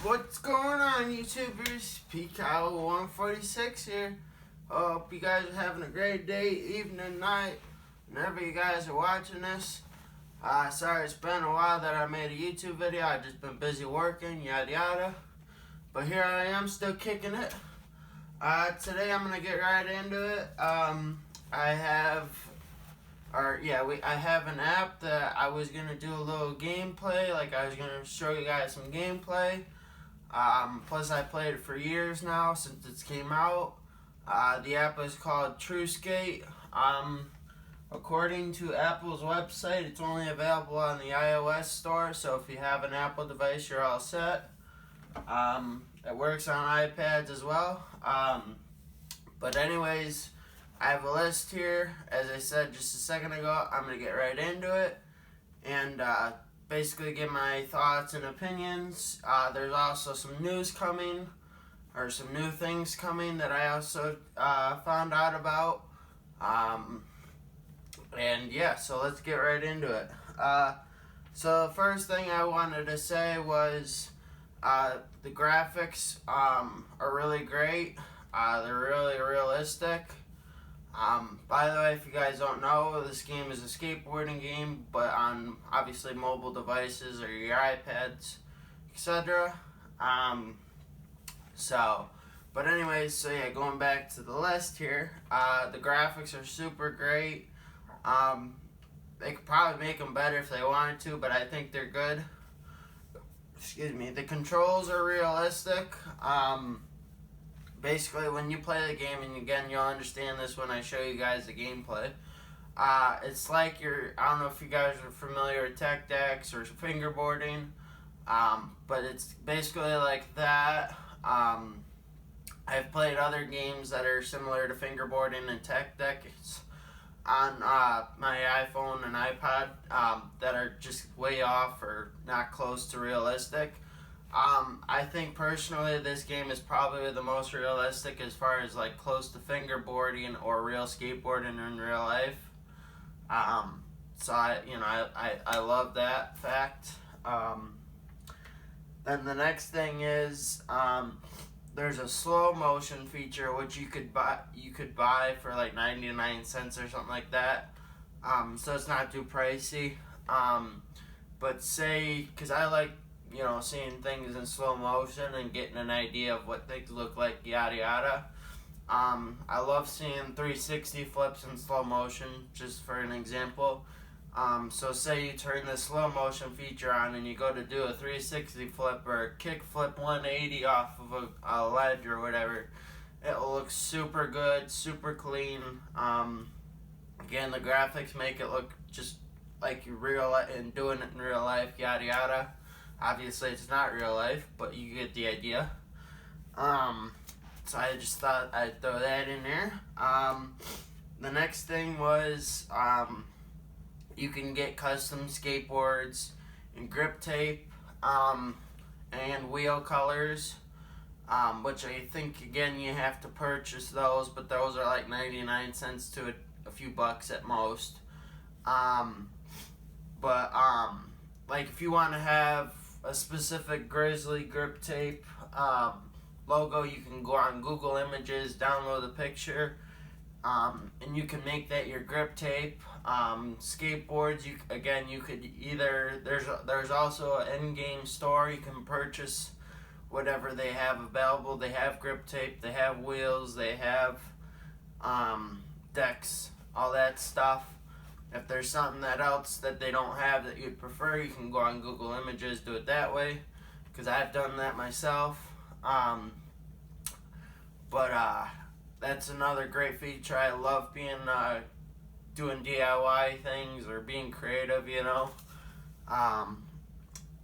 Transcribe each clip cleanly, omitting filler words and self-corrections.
What's going on, YouTubers? PCal146 here. Hope you guys are having a great day, evening, night, whenever you guys are watching this. Sorry it's been a while that I made a YouTube video. I've just been busy working, yada yada. But here I am, still kicking it. Today I'm gonna get right into it. I have an app that I was gonna do a little gameplay. Like I was gonna show you guys some gameplay. Plus I played it for years now since it came out. The app is called TrueSkate. According to Apple's website, it's only available on the iOS store, so if you have an Apple device, you're all set. It works on iPads as well. But anyways, I have a list here. As I said just a second ago, I'm going to get right into it and basically give my thoughts and opinions. There's also some news coming, or some new things coming that I also found out about. And yeah, so let's get right into it. So the first thing I wanted to say was the graphics are really great. They're really realistic. By the way, if you guys don't know, this game is a skateboarding game, but on obviously mobile devices or your iPads, etc. But anyways, so yeah, going back to the list here, the graphics are super great. They could probably make them better if they wanted to, but I think they're good. Excuse me. The controls are realistic. Basically, when you play the game, and again, you'll understand this when I show you guys the gameplay, it's like I don't know if you guys are familiar with tech decks or fingerboarding, but it's basically like that. I've played other games that are similar to fingerboarding and tech decks on my iPhone and iPod that are just way off or not close to realistic. I think personally this game is probably the most realistic as far as like close to fingerboarding or real skateboarding in real life. So I love that fact. Then the next thing is there's a slow motion feature which you could buy for like 99 cents or something like that. So it's not too pricey. But say, because I like seeing things in slow motion and getting an idea of what things look like, yada yada. I love seeing 360 flips in slow motion, just for an example. So say you turn the slow motion feature on and you go to do a 360 flip or a kick flip 180 off of a ledge or whatever. It will look super good, super clean. Again, the graphics make it look just like you're real and doing it in real life, yada yada. Obviously, it's not real life, but you get the idea. So I just thought I'd throw that in there. The next thing was you can get custom skateboards and grip tape and wheel colors, which I think, again, you have to purchase those, but those are like 99 cents to a few bucks at most. Like if you want to have a specific Grizzly grip tape logo, you can go on Google Images, download the picture, and you can make that your grip tape. Skateboards, you could either, there's also an in-game store, you can purchase whatever they have available. They have grip tape, they have wheels, they have decks, all that stuff. If there's something else that they don't have that you'd prefer, you can go on Google Images, do it that way, because I've done that myself. That's another great feature. I love doing DIY things or being creative,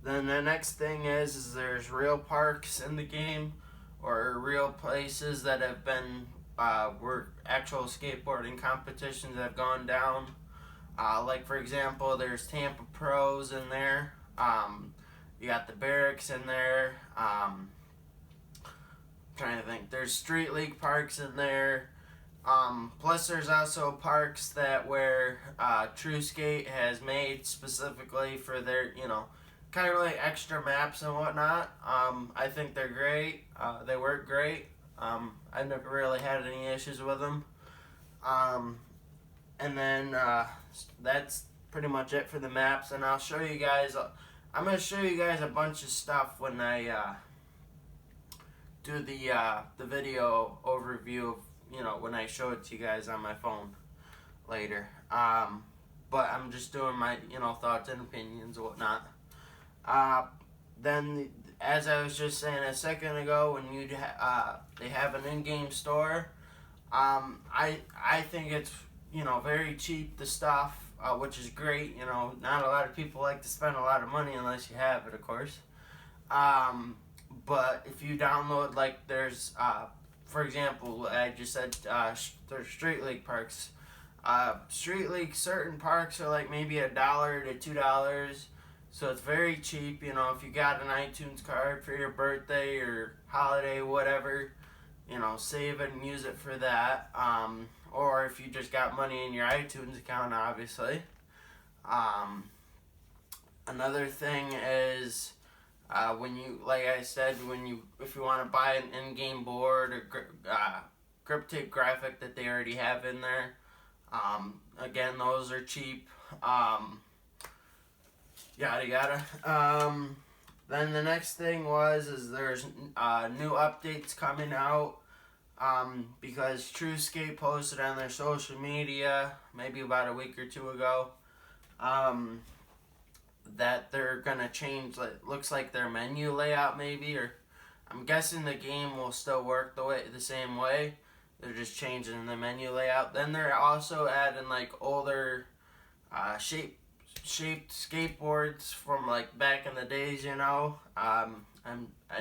Then the next thing is there's real parks in the game, or real places that have been where actual skateboarding competitions have gone down. Like for example, there's Tampa Pros in there. You got the Barracks in there. Trying to think. There's Street League parks in there. Plus there's also parks where TrueSkate has made specifically for their, kind of like extra maps and whatnot. I think they're great. They work great. I've never really had any issues with them. Um, and then that's pretty much it for the maps. And I'll show you guys. I'm gonna show you guys a bunch of stuff when I do the video overview of, when I show it to you guys on my phone later. But I'm just doing my thoughts and opinions and whatnot. Then, as I was just saying a second ago, when they have an in-game store, I think it's very cheap, the stuff, which is great. Not a lot of people like to spend a lot of money unless you have it, of course. But if you download, like, there's for example, I just said there's Street League perks. Street League, certain parks are like maybe $1 to $2, so it's very cheap. If you got an iTunes card for your birthday or holiday, whatever, save it and use it for that. Or if you just got money in your iTunes account, obviously. Another thing is, when you, like I said, if you want to buy an in-game board or cryptic graphic that they already have in there, again, those are cheap. Yada yada. Then the next thing is there's new updates coming out. Because TrueScape posted on their social media maybe about a week or two ago, that they're gonna change. Looks like their menu layout maybe, or I'm guessing the game will still work the same way. They're just changing the menu layout. Then they're also adding like older shaped skateboards from like back in the days. I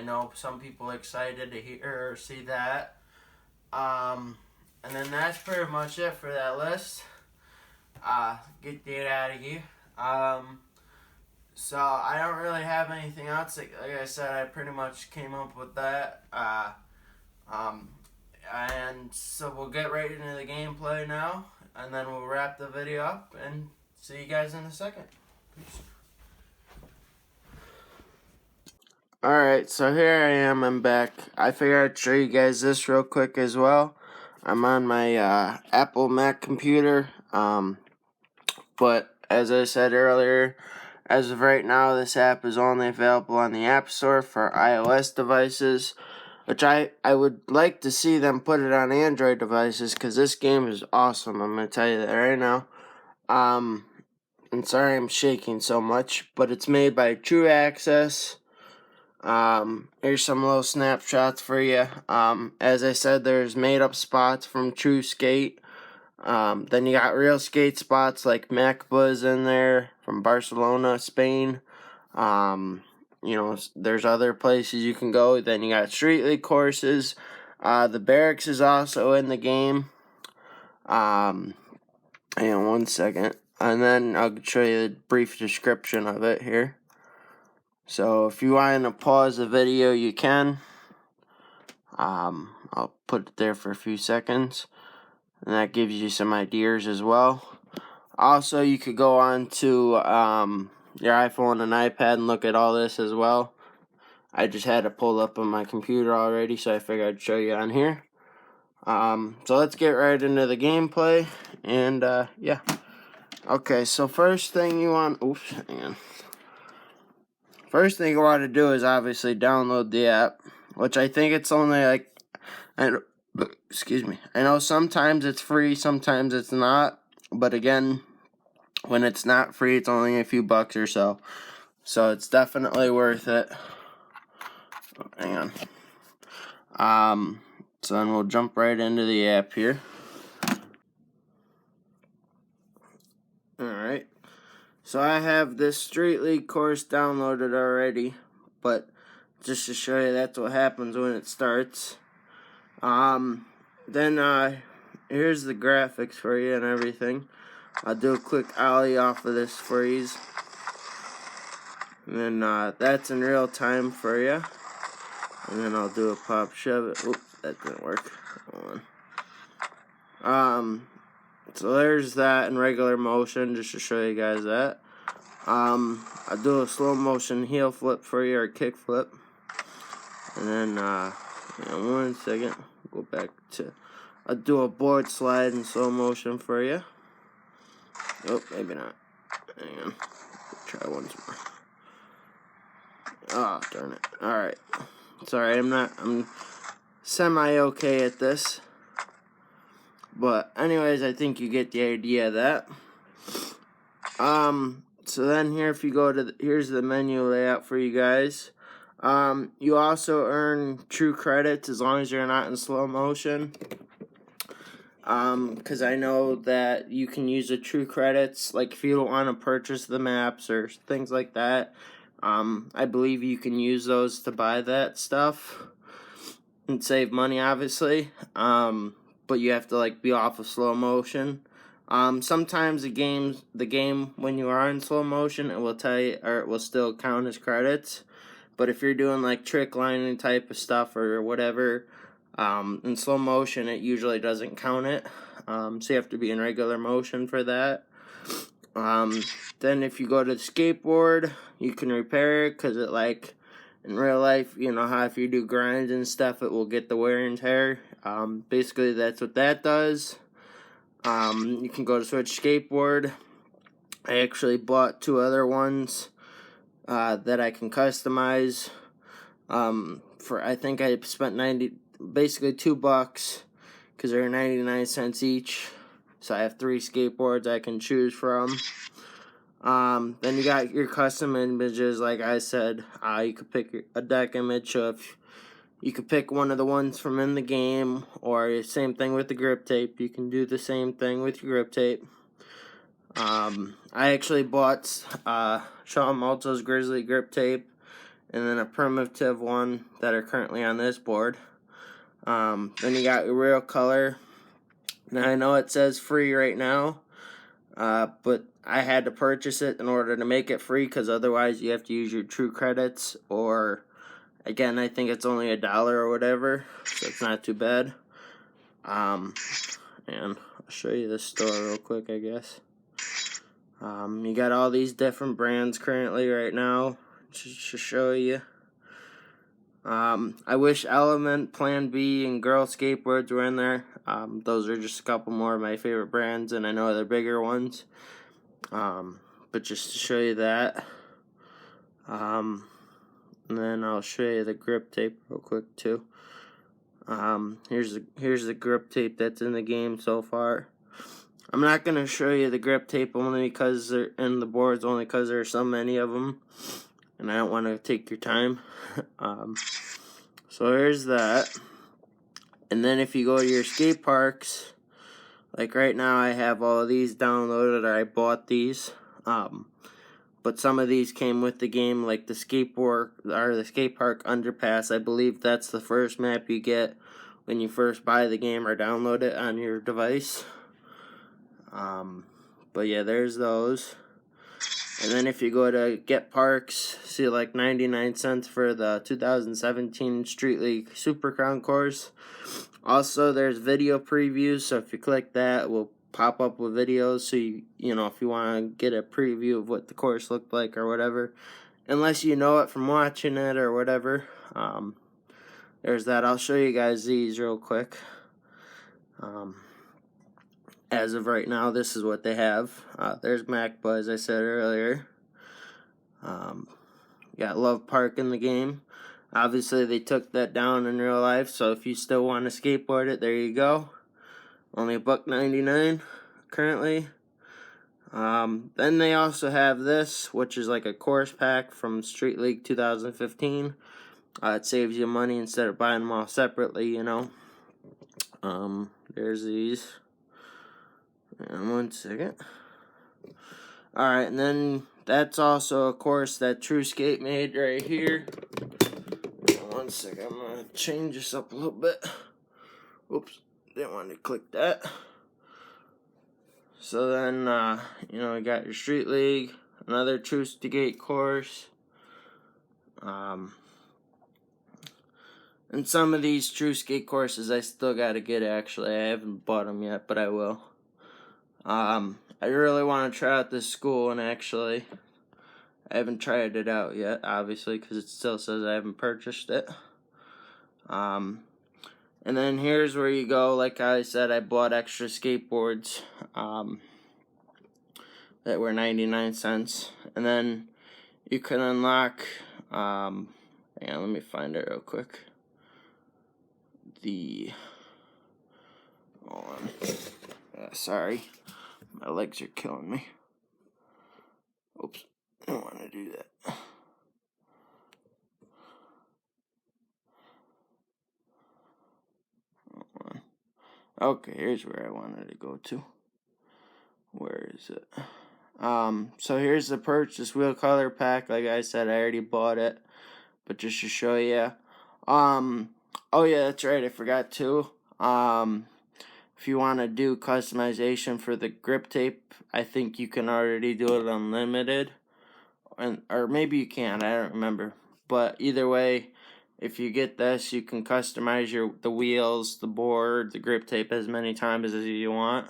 know some people are excited to hear or see that. And then that's pretty much it for that list. Get out of here. So I don't really have anything else. Like I said, I pretty much came up with that. And so we'll get right into the gameplay now, and then we'll wrap the video up and see you guys in a second. Peace. Alright, so here I am, I'm back. I figured I'd show you guys this real quick as well. I'm on my Apple Mac computer, but as I said earlier, as of right now, this app is only available on the App Store for iOS devices, which I would like to see them put it on Android devices, because this game is awesome, I'm going to tell you that right now. I'm sorry I'm shaking so much, but it's made by Truaxis. Here's some little snapshots for you. As I said, there's made up spots from True Skate. Then you got real skate spots like MacBuzz in there from Barcelona, Spain. There's other places you can go. Then you got Street League courses. The barracks is also in the game. Hang on one second. And then I'll show you a brief description of it here. So if you want to pause the video, you can. I'll put it there for a few seconds. And that gives you some ideas as well. Also, you could go on to your iPhone and iPad and look at all this as well. I just had it pulled up on my computer already, so I figured I'd show you on here. So let's get right into the gameplay. And, yeah. Okay, so first thing you want... Oops, hang on. First thing you want to do is obviously download the app, which I think it's only like, excuse me. I know sometimes it's free, sometimes it's not, but again, when it's not free, it's only a few bucks or so. So it's definitely worth it. Oh, hang on. So then we'll jump right into the app here. Alright. So I have this Street League course downloaded already, but just to show you that's what happens when it starts. Then here's the graphics for you and everything. I'll do a quick ollie off of this freeze. And then that's in real time for you. And then I'll do a pop shove it. Oops, that didn't work. Hold on. So there's that in regular motion, just to show you guys that. I do a slow motion heel flip for you, or kick flip. And then, 1 second, go back to, I'll do a board slide in slow motion for you. Oh, maybe not. Hang on. Try once more. Oh, darn it. Alright. It's alright, I'm semi-okay at this. But anyways, I think you get the idea of that. So then here, if you go to, here's the menu layout for you guys. You also earn true credits as long as you're not in slow motion. Because I know that you can use the true credits, like if you don't want to purchase the maps or things like that. I believe you can use those to buy that stuff and save money, obviously. But you have to like be off of slow motion. Sometimes the game when you are in slow motion, it will tell you, or it will still count as credits. But if you're doing like trick lining type of stuff or whatever, in slow motion, it usually doesn't count it. So you have to be in regular motion for that. Then if you go to the skateboard, you can repair it, because it, like in real life, you know how if you do grinds and stuff, it will get the wear and tear. Basically that's what that does. You can go to Switch Skateboard. I actually bought 2 other ones that I can customize. For, I think I spent basically $2, because they're 99 cents each. So I have 3 skateboards I can choose from. Then you got your custom images, like I said. You could pick a deck image, so if you could pick one of the ones from in the game, or same thing with the grip tape. You can do the same thing with your grip tape. I actually bought Shawn Malto's Grizzly grip tape, and then a primitive one that are currently on this board. Then you got your real color. Now I know it says free right now, but I had to purchase it in order to make it free, because otherwise you have to use your true credits, or again, I think it's only $1 or whatever, so it's not too bad. And I'll show you the store real quick, I guess. You got all these different brands currently right now, just to show you. I wish Element, Plan B, and Girl Skateboards were in there. Those are just a couple more of my favorite brands, and I know they're bigger ones. But just to show you that. And then I'll show you the grip tape real quick too. Here's the grip tape that's in the game so far. I'm not gonna show you the grip tape only because they're in the boards, only because there are so many of them, and I don't want to take your time. So here's that. And then if you go to your skate parks, like right now I have all of these downloaded, or I bought these. But some of these came with the game, like the skateboard or the skate park underpass. I believe that's the first map you get when you first buy the game or download it on your device. But yeah, there's those. And then if you go to Get Parks, see like 99 cents for the 2017 Street League Super Crown course. Also, there's video previews, so if you click that, it will pop up with videos, so you know, if you want to get a preview of what the course looked like or whatever, unless you know it from watching it or whatever. There's that. I'll show you guys these real quick. As of right now, this is what they have. There's MacBa, as I said earlier. Got Love Park in the game. Obviously, they took that down in real life, so if you still want to skateboard it, there you go. Only $1.99 currently. Then they also have this, which is like a course pack from Street League 2015. It saves you money instead of buying them all separately, you know. There's these. And 1 second. Alright, and then that's also a course that True Skate made right here. 1 second, I'm going to change this up a little bit. Oops, didn't want to click that. So then, you know, you got your Street League, another True Skate course. And some of these True Skate courses I still got to get, actually. I haven't bought them yet, but I will. I really want to try out this school one, actually. I haven't tried it out yet, obviously, because it still says I haven't purchased it. And then here's where you go. Like I said, I bought extra skateboards that were 99 cents. And then you can unlock, hang on, let me find it real quick. Hold on. Sorry, my legs are killing me. Oops, I don't want to do that. Okay, here's where I wanted to go to. Where is it? So here's the purchase wheel color pack. Like I said, I already bought it, but just to show you. Oh yeah, that's right, I forgot to. If you want to do customization for the grip tape, I think you can already do it unlimited, or maybe you can't. I don't remember. But either way, if you get this, you can customize the wheels, the board, the grip tape as many times as you want.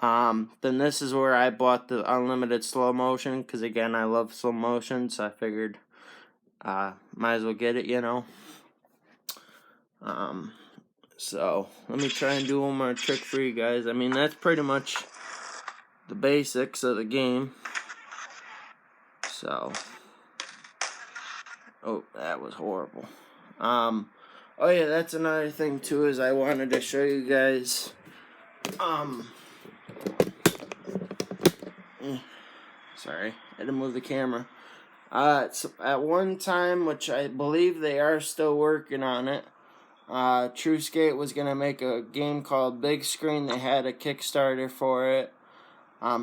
Then this is where I bought the unlimited slow motion, because again, I love slow motion, so I figured might as well get it, you know. So let me try and do one more trick for you guys. I mean, that's pretty much the basics of the game. So, oh, that was horrible. Oh yeah, that's another thing too, is I wanted to show you guys, sorry, I had to move the camera. So at one time, which I believe they are still working on it, TrueSkate was going to make a game called Big Screen. They had a Kickstarter for it.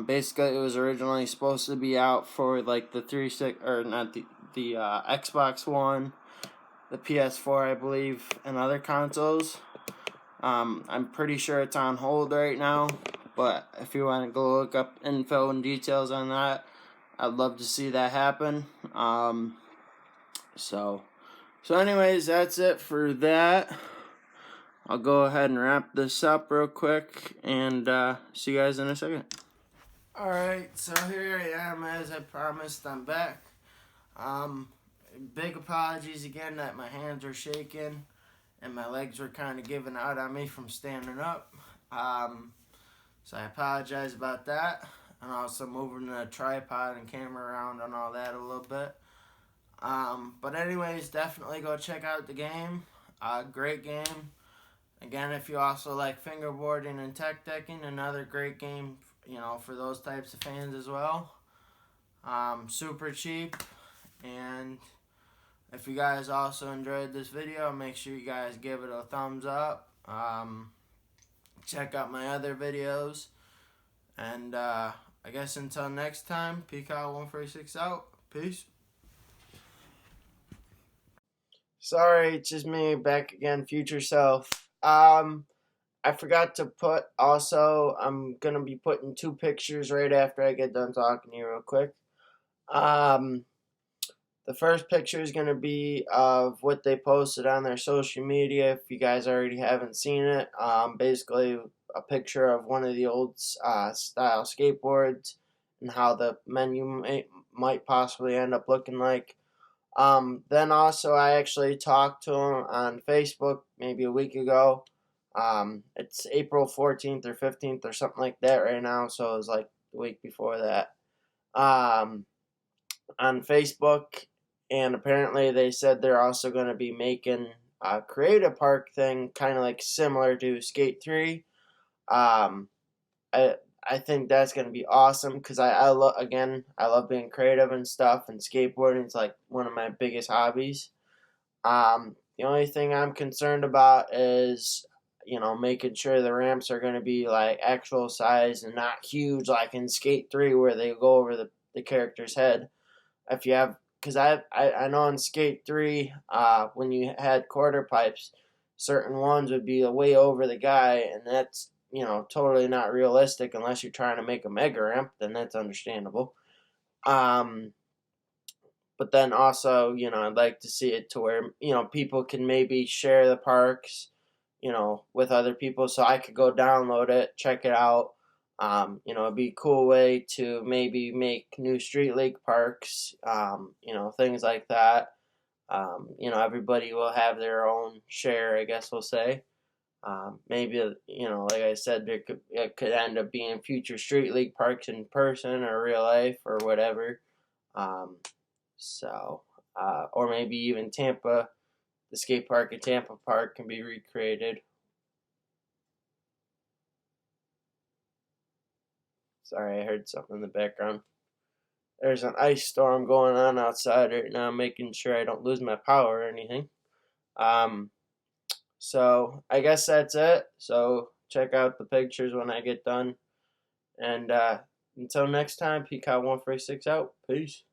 Basically, it was originally supposed to be out for like the Xbox One, the PS4, I believe, and other consoles. I'm pretty sure it's on hold right now, but if you want to go look up info and details on that, I'd love to see that happen. So anyways, that's it for that. I'll go ahead and wrap this up real quick, and see you guys in a second. Alright, so here I am, as I promised, I'm back. Big apologies again that my hands are shaking and my legs were kind of giving out on me from standing up. So I apologize about that. And also moving the tripod and camera around and all that a little bit. But anyways, definitely go check out the game. Great game. Again, if you also like fingerboarding and tech decking, another great game, you know, for those types of fans as well. Super cheap. And if you guys also enjoyed this video, make sure you guys give it a thumbs up. Check out my other videos. And I guess until next time, Peacock146 out. Peace. Sorry, it's just me back again, future self. I forgot to put, also, I'm going to be putting 2 pictures right after I get done talking to you real quick. The first picture is going to be of what they posted on their social media, if you guys already haven't seen it. Basically, a picture of one of the old style skateboards and how the menu might possibly end up looking like. Then also, I actually talked to him on Facebook maybe a week ago. It's April 14th or 15th or something like that right now, so it was like the week before that. On Facebook, and apparently they said they're also going to be making a creative park thing, kind of like similar to Skate 3. I think that's going to be awesome, because I love being creative and stuff, and skateboarding is like one of my biggest hobbies. The only thing I'm concerned about is, you know, making sure the ramps are going to be like actual size and not huge like in Skate 3 where they go over the character's head. If you have, because I know in Skate 3, when you had quarter pipes, certain ones would be way over the guy, and that's, you know, totally not realistic unless you're trying to make a mega ramp, then that's understandable. But then also, you know, I'd like to see it to where, you know, people can maybe share the parks, you know, with other people, so I could go download it, check it out. It'd be a cool way to maybe make new street league parks, things like that. Everybody will have their own share, I guess we'll say. Maybe, like I said, it could end up being future street league parks in person or real life or whatever. Um, or maybe even Tampa, the skate park at Tampa Park can be recreated. Sorry, I heard something in the background. There's an ice storm going on outside right now, making sure I don't lose my power or anything. Um, so I guess that's it. So check out the pictures when I get done. And until next time, Peacock 146 out. Peace.